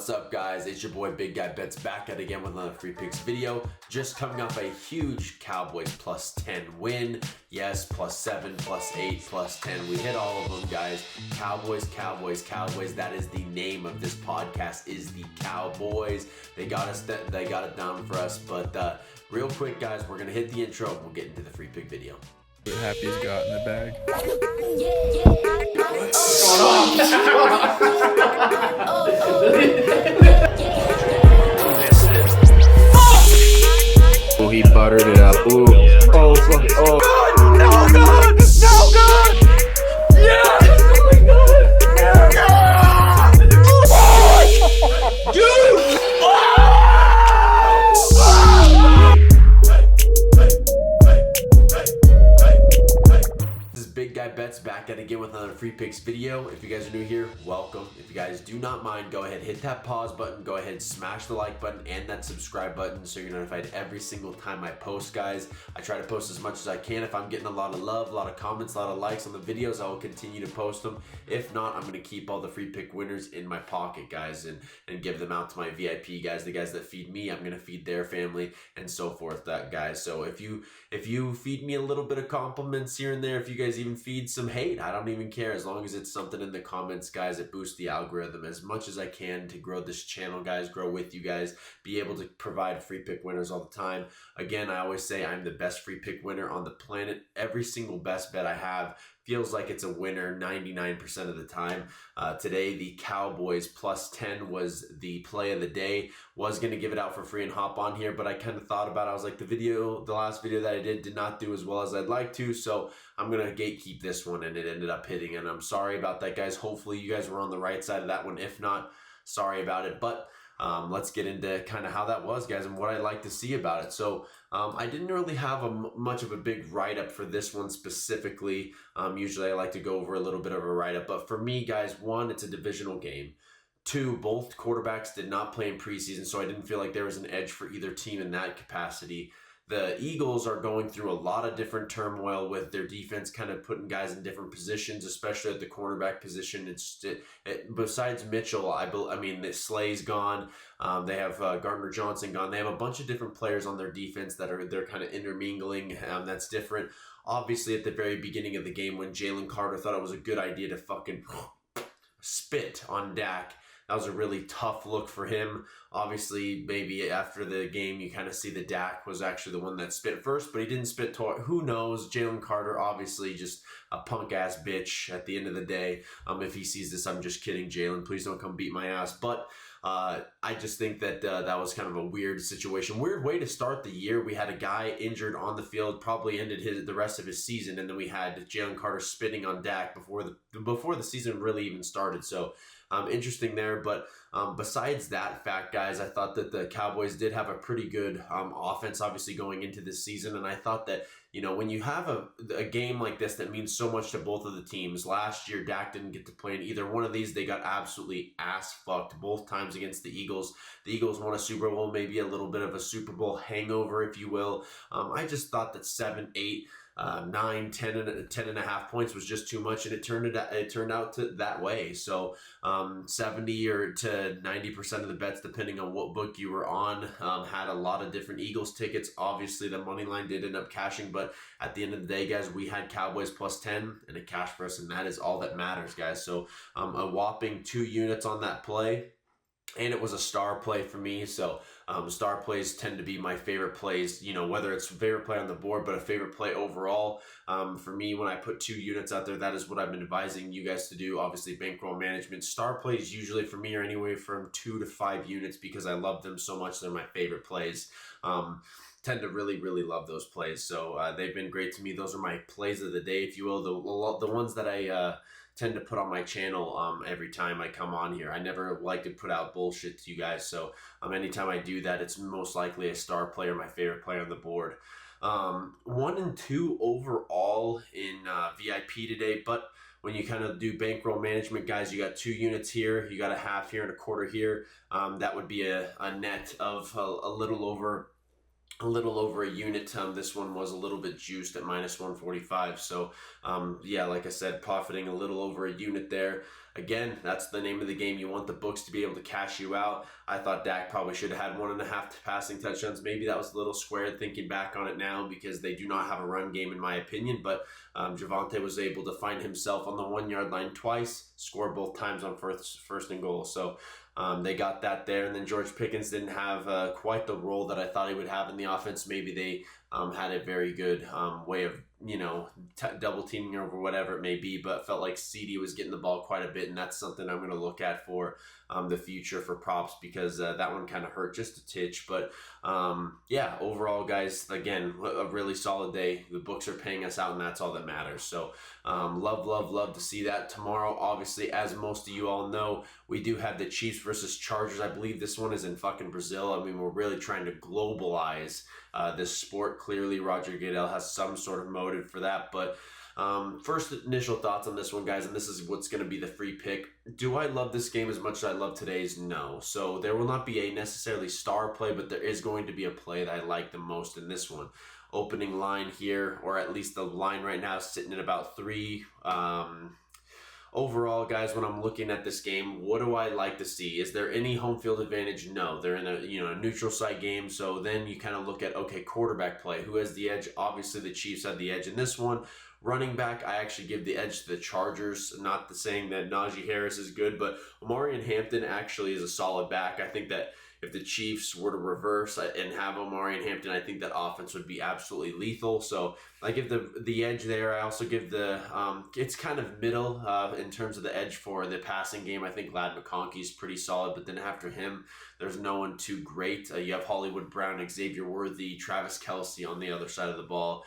What's up, guys? It's your boy Big Guy Bets back at again with another free picks video. Just coming off a huge Cowboys plus 10 win. Yes, plus 7, plus 8, plus 10. We hit all of them, guys. Cowboys, Cowboys, Cowboys. That is the name of this podcast, is the Cowboys. They got it down for us. But real quick, guys, we're gonna hit the intro and we'll get into the free pick video. What Happy's got in the bag. Oh, he buttered it up. Ooh. Oh, fuck. Oh. No good! No good! Yeah! Oh my god! Yeah! Dude! Big Guy Bets back at again with another free picks video. If you guys are new here, welcome. If you guys do not mind, go ahead, hit that pause button, go ahead, smash the like button and that subscribe button so you're notified every single time I post, guys. I try to post as much as I can. If I'm getting a lot of love, a lot of comments, a lot of likes on the videos, I will continue to post them. If not, I'm going to keep all the free pick winners in my pocket, guys, and give them out to my VIP guys, the guys that feed me. I'm going to feed their family and so forth, guys. So if you feed me a little bit of compliments here and there, if you guys even feed some hate, I don't even care, as long as it's something in the comments, guys. It boosts the algorithm as much as I can to grow this channel, guys, grow with you guys, be able to provide free pick winners all the time. Again, I always say I'm the best free pick winner on the planet. Every single best bet I have feels like it's a winner 99% of the time. Today, the Cowboys plus 10 was the play of the day. Was going to give it out for free and hop on here, but I kind of thought about it. I was like, the last video that I did not do as well as I'd like to, so I'm going to gatekeep this one, and it ended up hitting, and I'm sorry about that, guys. Hopefully you guys were on the right side of that one. If not, sorry about it, but let's get into kind of how that was, guys, and what I like to see about it. So I didn't really have much of a big write-up for this one specifically. Usually I like to go over a little bit of a write-up, but for me, guys, one, it's a divisional game. Two, both quarterbacks did not play in preseason, so I didn't feel like there was an edge for either team in that capacity. The Eagles are going through a lot of different turmoil with their defense kind of putting guys in different positions, especially at the cornerback position. Besides Mitchell, I mean, Slay's gone. They have Gardner Johnson gone. They have a bunch of different players on their defense they're kind of intermingling. That's different. Obviously, at the very beginning of the game, when Jalen Carter thought it was a good idea to fucking spit on Dak, that was a really tough look for him. Obviously, maybe after the game, you kind of see that Dak was actually the one that spit first, but he didn't spit twice. Who knows? Jalen Carter, obviously just a punk-ass bitch at the end of the day. If he sees this, I'm just kidding, Jalen. Please don't come beat my ass. But I just think that that was kind of a weird situation. Weird way to start the year. We had a guy injured on the field, probably ended the rest of his season, and then we had Jalen Carter spitting on Dak before the season really even started. So interesting there. But besides that fact, guys, I thought that the Cowboys did have a pretty good offense, obviously, going into this season. And I thought that, you know, when you have a game like this that means so much to both of the teams, last year Dak didn't get to play in either one of these. They got absolutely ass-fucked both times against the Eagles. The Eagles won a Super Bowl, maybe a little bit of a Super Bowl hangover, if you will. I just thought that 7, 8, 9, 10 and a half points was just too much, and it turned out to that way. So 70 or to 90% of the bets, depending on what book you were on, had a lot of different Eagles tickets. Obviously, the money line did end up cashing, but at the end of the day, guys, we had Cowboys plus 10 and a cash for us, and that is all that matters, guys. So a whopping 2 units on that play. And it was a star play for me, so star plays tend to be my favorite plays, you know, whether it's favorite play on the board, but a favorite play overall. For me, when I put 2 units out there, that is what I've been advising you guys to do. Obviously, bankroll management. Star plays usually for me are anywhere from 2 to 5 units because I love them so much. They're my favorite plays. Tend to really, really love those plays. So they've been great to me. Those are my plays of the day, if you will. The ones that I tend to put on my channel every time I come on here. I never like to put out bullshit to you guys, so anytime I do that, it's most likely a star player, my favorite player on the board. 1 and 2 overall in VIP today, but when you kind of do bankroll management, guys, you got 2 units here, you got a half here and a quarter here. That would be a net of a little over a little over a unit. This one was a little bit juiced at minus 145. So, yeah, like I said, profiting a little over a unit there. Again, that's the name of the game. You want the books to be able to cash you out. I thought Dak probably should have had 1.5 passing touchdowns. Maybe that was a little squared thinking back on it now, because they do not have a run game in my opinion. But Javonte was able to find himself on the 1 yard line twice, score both times on first and goal. So they got that there. And then George Pickens didn't have quite the role that I thought he would have in the offense. Maybe they had a very good way of, double teaming or whatever it may be, but felt like CD was getting the ball quite a bit, and that's something I'm going to look at for the future for props, because that one kind of hurt just a titch. But yeah, overall, guys, again, a really solid day. The books are paying us out, and that's all that matters. So love to see that. Tomorrow, obviously, as most of you all know, we do have the Chiefs versus Chargers. I believe this one is in fucking Brazil. I mean, we're really trying to globalize this sport. Clearly, Roger Goodell has some sort of motive for that. But first initial thoughts on this one, guys, and this is what's going to be the free pick. Do I love this game as much as I love today's? No. So there will not be a necessarily star play, but there is going to be a play that I like the most in this one. Opening line here, or at least the line right now, is sitting at about 3. Overall, guys, when I'm looking at this game, what do I like to see? Is there any home field advantage? No. They're in a neutral site game, so then you kind of look at, okay, quarterback play. Who has the edge? Obviously, the Chiefs had the edge in this one. Running back, I actually give the edge to the Chargers. Not the saying that Najee Harris is good, but Omarion Hampton actually is a solid back. I think that if the Chiefs were to reverse and have Omarion Hampton, I think that offense would be absolutely lethal. So I give the edge there. I also give the it's kind of middle in terms of the edge for the passing game. I think Ladd McConkey's pretty solid, but then after him, there's no one too great. You have Hollywood Brown, Xavier Worthy, Travis Kelce on the other side of the ball,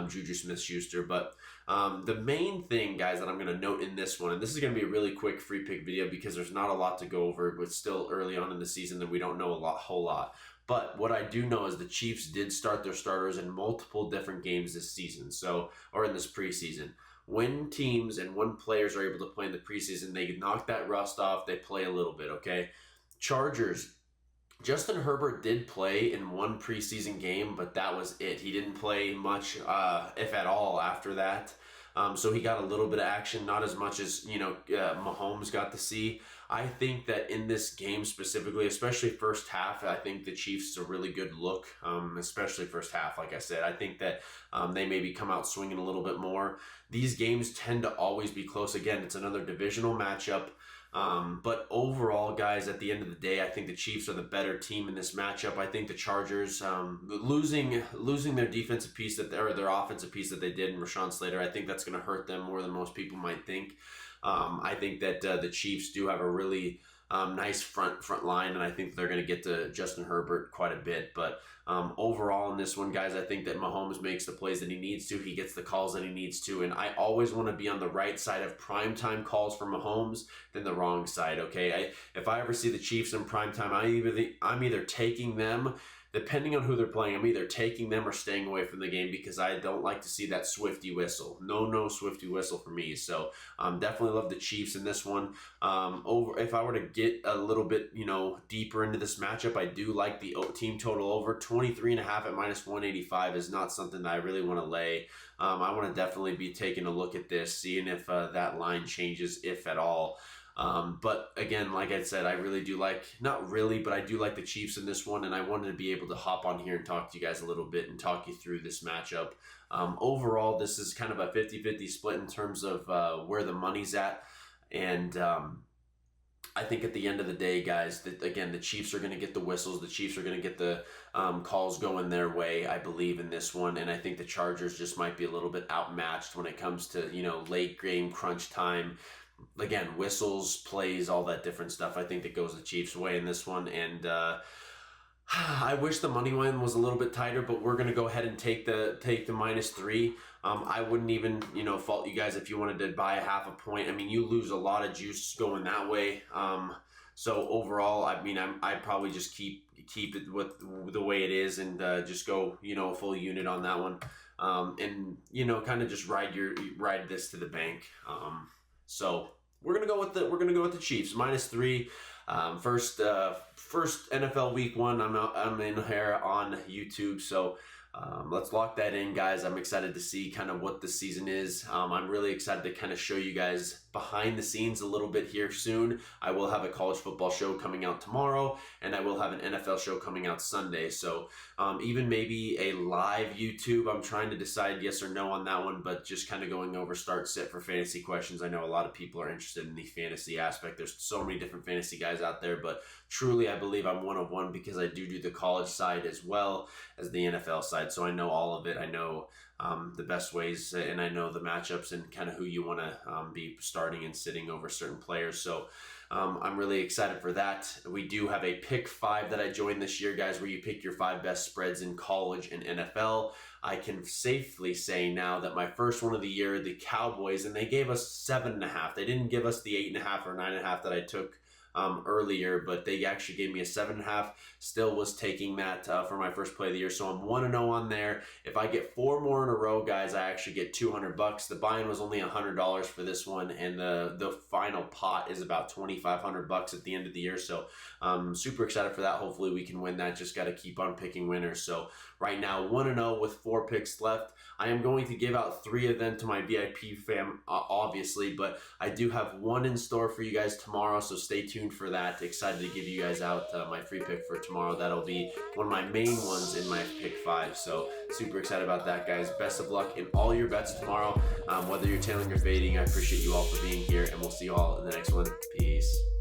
Juju Smith-Schuster. But the main thing, guys, that I'm going to note in this one, and this is going to be a really quick free pick video because there's not a lot to go over, but still early on in the season that we don't know whole lot. But what I do know is the Chiefs did start their starters in multiple different games this season, or in this preseason. When teams and when players are able to play in the preseason, they knock that rust off, they play a little bit, okay? Chargers, Justin Herbert did play in one preseason game, but that was it. He didn't play much, if at all, after that. So he got a little bit of action, not as much as, Mahomes got to see. I think that in this game specifically, especially first half, I think the Chiefs is a really good look, especially first half, like I said. I think that they maybe come out swinging a little bit more. These games tend to always be close. Again, it's another divisional matchup. But overall, guys, at the end of the day, I think the Chiefs are the better team in this matchup. I think the Chargers, losing their defensive piece or their offensive piece that they did in Rashawn Slater, I think that's going to hurt them more than most people might think. I think that the Chiefs do have a really nice front line, and I think they're going to get to Justin Herbert quite a bit. But overall in this one, guys, I think that Mahomes makes the plays that he needs to. He gets the calls that he needs to, and I always want to be on the right side of primetime calls for Mahomes than the wrong side, okay? If I ever see the Chiefs in primetime, I'm either taking them. Depending on who they're playing, I'm either taking them or staying away from the game because I don't like to see that Swifty whistle. No Swifty whistle for me. So definitely love the Chiefs in this one. If I were to get a little bit, deeper into this matchup, I do like the team total over. 23.5 at minus 185 is not something that I really want to lay. I want to definitely be taking a look at this, seeing if that line changes, if at all. But again, like I said, I really do like, not really, but I do like the Chiefs in this one, and I wanted to be able to hop on here and talk to you guys a little bit and talk you through this matchup. Overall, this is kind of a 50-50 split in terms of where the money's at, and I think at the end of the day, guys, that again, the Chiefs are going to get the whistles. The Chiefs are going to get the calls going their way, I believe, in this one. And I think the Chargers just might be a little bit outmatched when it comes to, late game crunch time. Again, whistles, plays, all that different stuff. I think that goes the Chiefs' way in this one. And I wish the money line was a little bit tighter, but we're going to go ahead and take the -3. I wouldn't even, fault you guys if you wanted to buy a half a point. I mean, you lose a lot of juice going that way. So overall, I mean, I'd probably just keep it with the way it is and just go, a full unit on that one. And kind of just ride this to the bank. So we're gonna go with the Chiefs -3. First NFL week 1. I'm in here on YouTube, so let's lock that in, guys. I'm excited to see kind of what the season is. I'm really excited to kind of show you guys behind the scenes a little bit here soon. I will have a college football show coming out tomorrow, and I will have an NFL show coming out Sunday. So even maybe a live YouTube. I'm trying to decide yes or no on that one, but just kind of going over start sit for fantasy questions. I know a lot of people are interested in the fantasy aspect. There's so many different fantasy guys out there, but truly I believe I'm one of one because I do the college side as well as the NFL side. So I know all of it. I know the best ways, and I know the matchups and kind of who you want to be starting and sitting over certain players. So I'm really excited for that. We do have a pick 5 that I joined this year, guys, where you pick your 5 best spreads in college and NFL. I can safely say now that my first one of the year, the Cowboys, and they gave us 7.5. They didn't give us the 8.5 or 9.5 that I took earlier, but they actually gave me a 7.5. Still was taking that for my first play of the year, so I'm 1-0 on there. If I get 4 more in a row, guys, I actually get $200. The buy-in was only $100 for this one, and the final pot is about $2,500 at the end of the year. So I'm super excited for that. Hopefully we can win that. Just got to keep on picking winners. So right now 1-0 with 4 picks left. I am going to give out 3 of them to my VIP fam, obviously, but I do have 1 in store for you guys tomorrow, so stay tuned for that. Excited to give you guys out my free pick for tomorrow. That'll be one of my main ones in my pick 5, so super excited about that, guys. Best of luck in all your bets tomorrow, whether you're tailing or fading. I appreciate you all for being here, and we'll see you all in the next one. Peace.